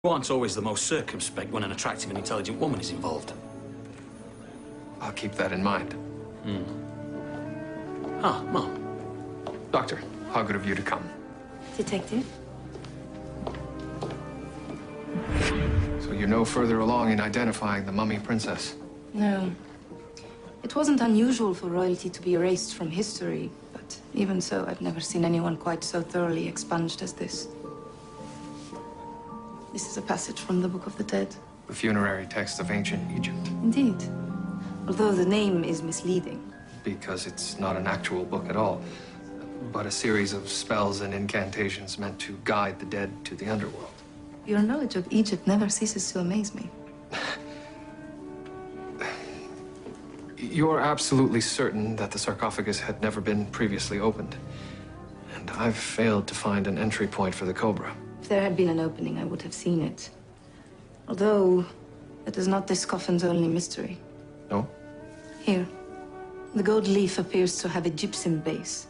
You aren't always the most circumspect when an attractive and intelligent woman is involved. I'll keep that in mind. Ah, Mom. Doctor, how good of you to come. Detective? So you're no further along in identifying the mummy princess? No. It wasn't unusual for royalty to be erased from history, but even so, I've never seen anyone quite so thoroughly expunged as this. This is a passage from the Book of the Dead. The funerary text of ancient Egypt. Indeed. Although the name is misleading. Because it's not an actual book at all, but a series of spells and incantations meant to guide the dead to the underworld. Your knowledge of Egypt never ceases to amaze me. You're absolutely certain that the sarcophagus had never been previously opened. And I've failed to find an entry point for the Cobra. If there had been an opening, I would have seen it. Although, that is not this coffin's only mystery. No? Here. The gold leaf appears to have a gypsum base,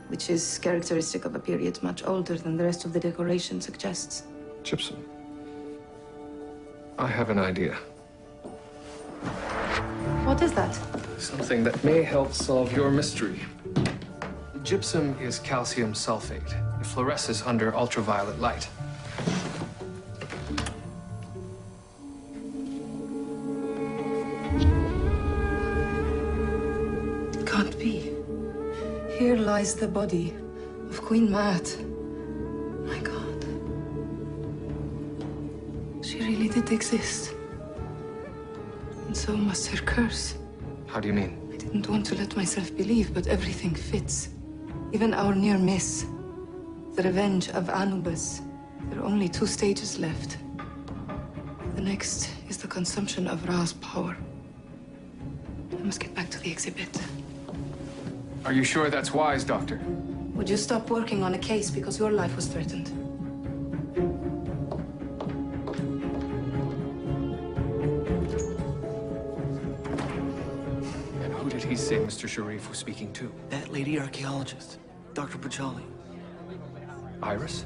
which is characteristic of a period much older than the rest of the decoration suggests. Gypsum. I have an idea. What is that? Something that may help solve your mystery. Gypsum is calcium sulfate. It fluoresces under ultraviolet light. It can't be. Here lies the body of Queen Ma'at. My God. She really did exist. And so must her curse. How do you mean? I didn't want to let myself believe, but everything fits. Even our near miss. The revenge of Anubis. There are only 2 stages left. The next is the consumption of Ra's power. I must get back to the exhibit. Are you sure that's wise, Doctor? Would you stop working on a case because your life was threatened? And who did he say Mr. Sharif was speaking to? That lady archaeologist, Dr. Bajali. Iris?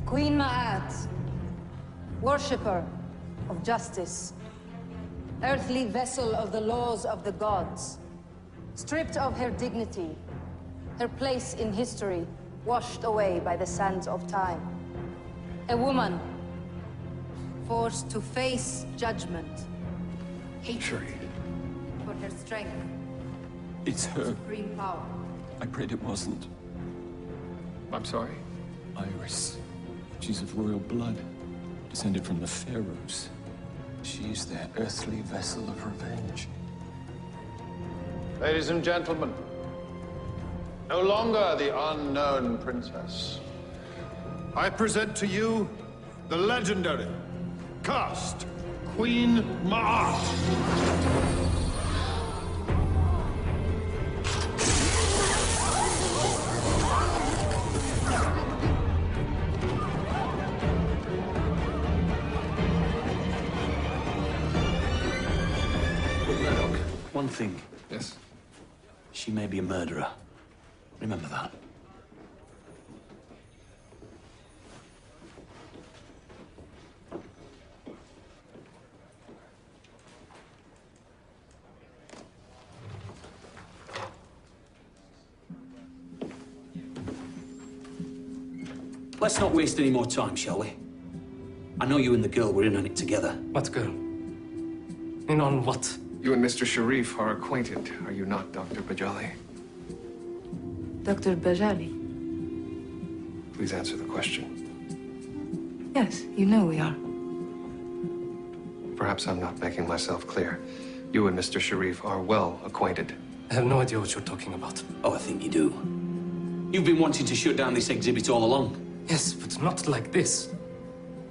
Queen Ma'at, worshipper of justice, earthly vessel of the laws of the gods, stripped of her dignity, her place in history washed away by the sands of time. A woman forced to face judgment, hatred for her strength, It's her. supreme power. I prayed it wasn't. I'm sorry? Iris. She's of royal blood, descended from the pharaohs. She's their earthly vessel of revenge. Ladies and gentlemen, no longer the unknown princess. I present to you the legendary, cursed Queen Ma'at. Murdoch, one thing. Yes. She may be a murderer. Remember that. Let's not waste any more time, shall we? I know you and the girl were in on it together. What girl? In on what? You and Mr. Sharif are acquainted, are you not, Dr. Bajali? Dr. Bajali? Please answer the question. Yes, you know we are. Perhaps I'm not making myself clear. You and Mr. Sharif are well acquainted. I have no idea what you're talking about. Oh, I think you do. You've been wanting to shut down this exhibit all along. Yes, but not like this.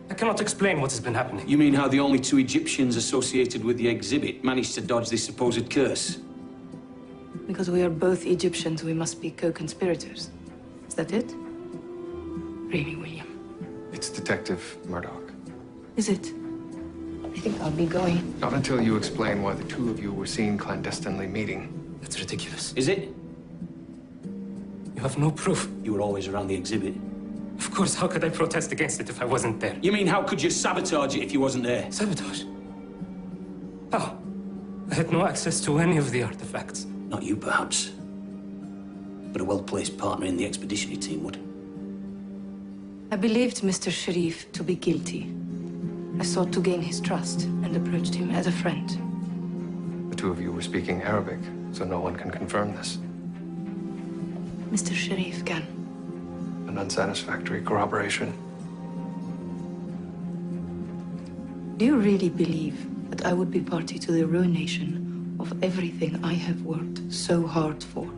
I cannot explain what has been happening. You mean how the only 2 Egyptians associated with the exhibit managed to dodge this supposed curse? Because we are both Egyptians, we must be co-conspirators. Is that it? Really, William? It's Detective Murdoch. Is it? I think I'll be going. Not until you explain why the 2 of you were seen clandestinely meeting. That's ridiculous. Is it? You have no proof. You were always around the exhibit. Of course, how could I protest against it if I wasn't there? You mean, how could you sabotage it if you wasn't there? Sabotage? How? I had no access to any of the artifacts. Not you, perhaps. But a well-placed partner in the expeditionary team would. I believed Mr. Sharif to be guilty. I sought to gain his trust and approached him as a friend. The two of you were speaking Arabic, so no one can confirm this. Mr. Sharif can. An unsatisfactory corroboration. Do you really believe that I would be party to the ruination of everything I have worked so hard for?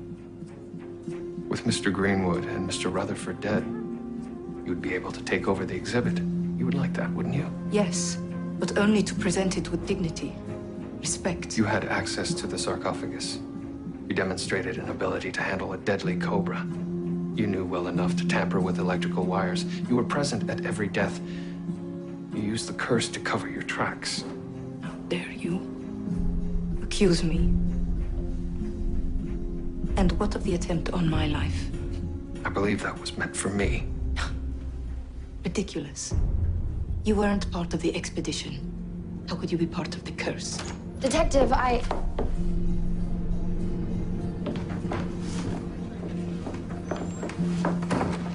With Mr. Greenwood and Mr. Rutherford dead, you'd be able to take over the exhibit. You would like that, wouldn't you? Yes, but only to present it with dignity, respect. You had access to the sarcophagus. You demonstrated an ability to handle a deadly cobra. You knew well enough to tamper with electrical wires. You were present at every death. You used the curse to cover your tracks. How dare you accuse me? And what of the attempt on my life? I believe that was meant for me. Ridiculous. You weren't part of the expedition. How could you be part of the curse? Detective,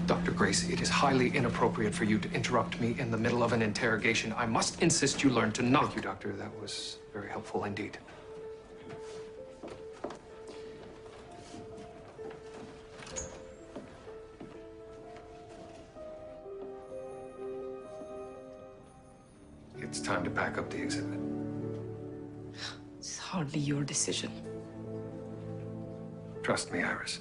Dr. Grace, it is highly inappropriate for you to interrupt me in the middle of an interrogation. I must insist you learn to not. Thank you, Doctor. That was very helpful indeed. It's time to pack up the exhibit. It's hardly your decision. Trust me, Iris.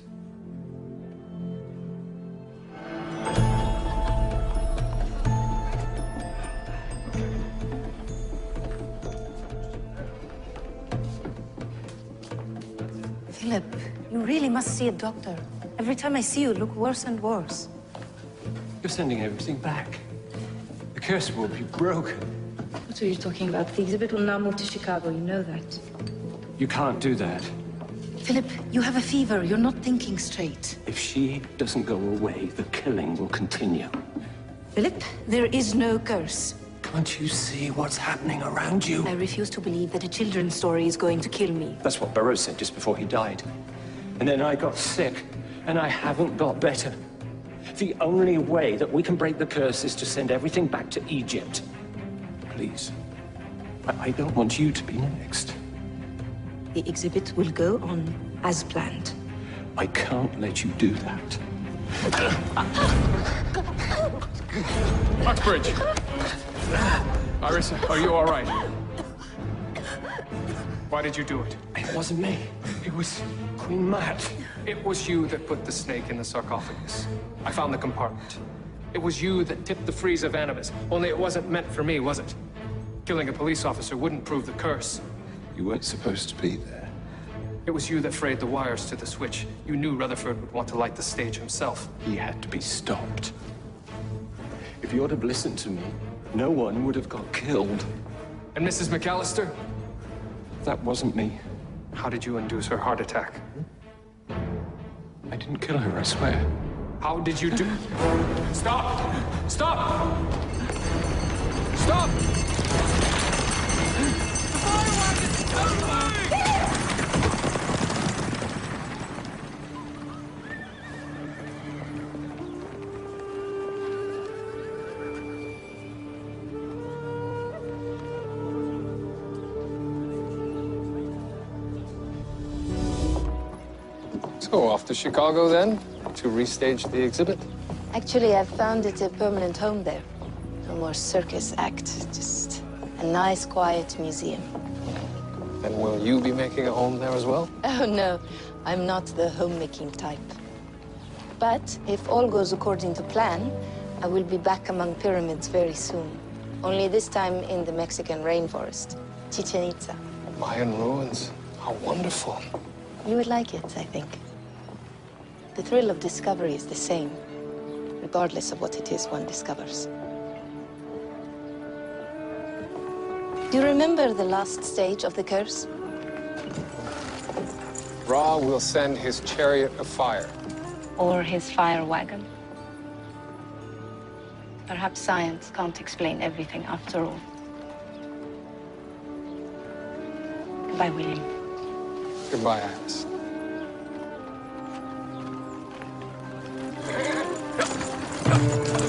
Philip, you really must see a doctor. Every time I see you, look worse and worse. You're sending everything back. The curse will be broken. What are you talking about? The exhibit will now move to Chicago, you know that. You can't do that. Philip, you have a fever. You're not thinking straight. If she doesn't go away, the killing will continue. Philip, there is no curse. Can't you see what's happening around you? I refuse to believe that a children's story is going to kill me. That's what Burroughs said just before he died. And then I got sick, and I haven't got better. The only way that we can break the curse is to send everything back to Egypt. Please. I don't want you to be next. The exhibit will go on as planned. I can't let you do that. Uxbridge! Iris, are you all right? Why did you do it? It wasn't me. It was Queen Mat. It was you that put the snake in the sarcophagus. I found the compartment. It was you that tipped the freeze of animus. Only it wasn't meant for me, was it? Killing a police officer wouldn't prove the curse. You weren't supposed to be there. It was you that frayed the wires to the switch. You knew Rutherford would want to light the stage himself. He had to be stopped. If you'd have listened to me, no one would have got killed. And Mrs. McAllister? That wasn't me. How did you induce her heart attack? I didn't kill her, I swear. How did you do... Stop! Stop! Stop! So, off to Chicago, then, to restage the exhibit? Actually, I've found it a permanent home there. No more circus act, just a nice, quiet museum. And will you be making a home there as well? Oh, no, I'm not the homemaking type. But if all goes according to plan, I will be back among pyramids very soon. Only this time in the Mexican rainforest, Chichen Itza. Mayan ruins. How wonderful. You would like it, I think. The thrill of discovery is the same, regardless of what it is one discovers. Do you remember the last stage of the curse? Ra will send his chariot of fire. or his fire wagon. Perhaps science can't explain everything after all. Goodbye, William. Goodbye, Alice. Go!